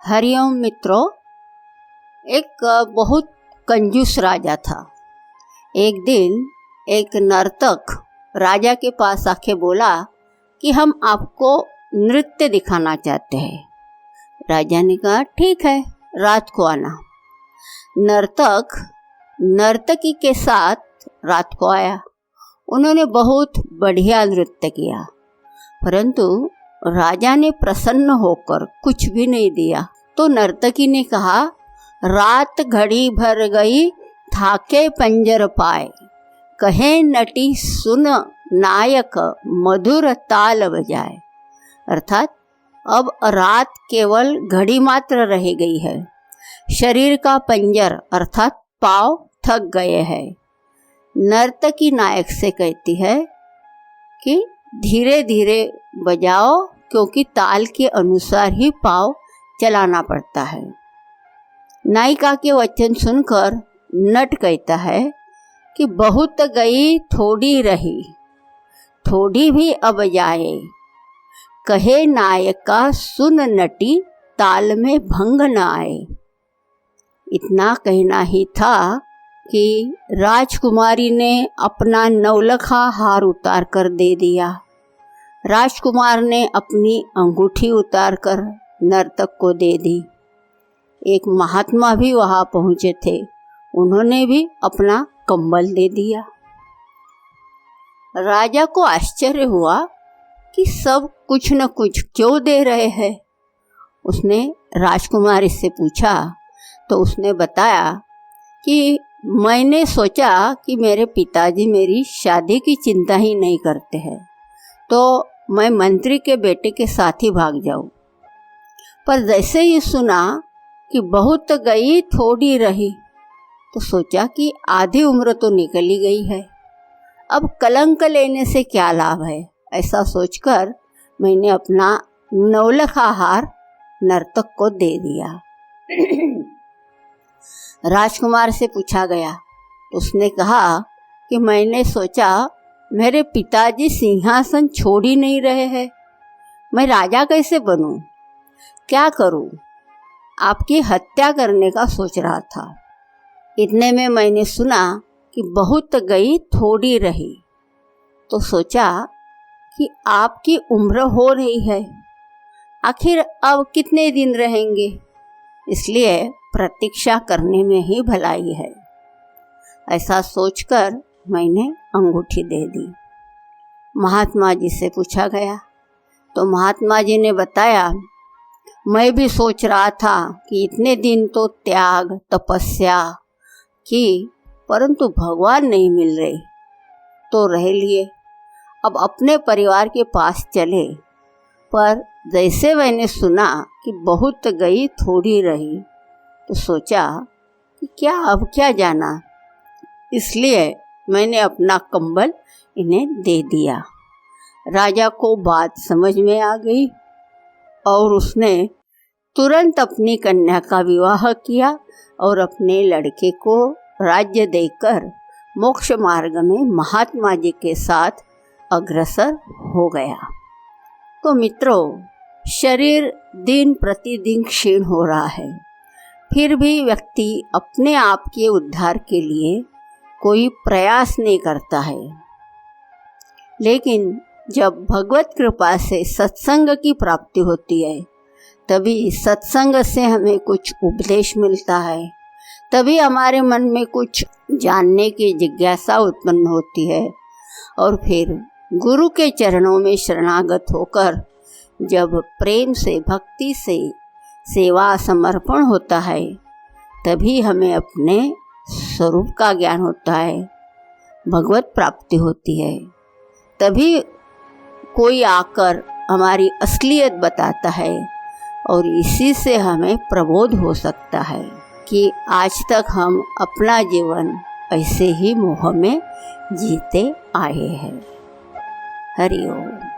हरिओम मित्रों, एक बहुत कंजूस राजा था। एक दिन एक नर्तक राजा के पास आके बोला कि हम आपको नृत्य दिखाना चाहते हैं। राजा ने कहा ठीक है, रात को आना। नर्तक नर्तकी के साथ रात को आया। उन्होंने बहुत बढ़िया नृत्य किया, परंतु राजा ने प्रसन्न होकर कुछ भी नहीं दिया। तो नर्तकी ने कहा, रात घड़ी भर गई थाके पंजर पाए, कहे नटी सुन नायक मधुर ताल बजाए। अर्थात अब रात केवल घड़ी मात्र रह गई है, शरीर का पंजर अर्थात पाँव थक गए हैं। नर्तकी नायक से कहती है कि धीरे धीरे बजाओ, क्योंकि ताल के अनुसार ही पाँव चलाना पड़ता है। नायिका के वचन सुनकर नट कहता है कि बहुत गई थोड़ी रही, थोड़ी भी अब जाए, कहे नायका सुन नटी ताल में भंग न आए। इतना कहना ही था कि राजकुमारी ने अपना नौलखा हार उतार कर दे दिया। राजकुमार ने अपनी अंगूठी उतार कर नर्तक को दे दी। एक महात्मा भी वहाँ पहुँचे थे, उन्होंने भी अपना कंबल दे दिया। राजा को आश्चर्य हुआ कि सब कुछ न कुछ क्यों दे रहे हैं। उसने राजकुमारी से पूछा तो उसने बताया कि मैंने सोचा कि मेरे पिताजी मेरी शादी की चिंता ही नहीं करते हैं, तो मैं मंत्री के बेटे के साथ ही भाग जाऊं। पर जैसे ही सुना कि बहुत गई थोड़ी रही, तो सोचा कि आधी उम्र तो निकल ही गई है, अब कलंक लेने से क्या लाभ है। ऐसा सोचकर मैंने अपना नौलखा हार नर्तक को दे दिया। राजकुमार से पूछा गया, उसने कहा कि मैंने सोचा मेरे पिताजी सिंहासन छोड़ ही नहीं रहे हैं, मैं राजा कैसे बनूं, क्या करूं, आपकी हत्या करने का सोच रहा था। इतने में मैंने सुना कि बहुत गई थोड़ी रही, तो सोचा कि आपकी उम्र हो रही है, आखिर अब कितने दिन रहेंगे, इसलिए प्रतीक्षा करने में ही भलाई है। ऐसा सोचकर मैंने अंगूठी दे दी। महात्मा जी से पूछा गया तो महात्मा जी ने बताया, मैं भी सोच रहा था कि इतने दिन तो त्याग तपस्या की, परंतु भगवान नहीं मिल रहे, तो रह लिए। अब अपने परिवार के पास चले, पर जैसे मैंने सुना कि बहुत गई थोड़ी रही, तो सोचा कि क्या अब क्या जाना, इसलिए मैंने अपना कंबल इन्हें दे दिया। राजा को बात समझ में आ गई और उसने तुरंत अपनी कन्या का विवाह किया और अपने लड़के को राज्य देकर मोक्ष मार्ग में महात्मा जी के साथ अग्रसर हो गया। तो मित्रों, शरीर दिन प्रतिदिन क्षीण हो रहा है, फिर भी व्यक्ति अपने आप के उद्धार के लिए कोई प्रयास नहीं करता है। लेकिन जब भगवत कृपा से सत्संग की प्राप्ति होती है, तभी सत्संग से हमें कुछ उपदेश मिलता है, तभी हमारे मन में कुछ जानने की जिज्ञासा उत्पन्न होती है, और फिर गुरु के चरणों में शरणागत होकर जब प्रेम से भक्ति से सेवा समर्पण होता है, तभी हमें अपने स्वरूप का ज्ञान होता है, भगवत प्राप्ति होती है। तभी कोई आकर हमारी असलियत बताता है और इसी से हमें प्रबोध हो सकता है कि आज तक हम अपना जीवन ऐसे ही मोह में जीते आए हैं। हरि ओम।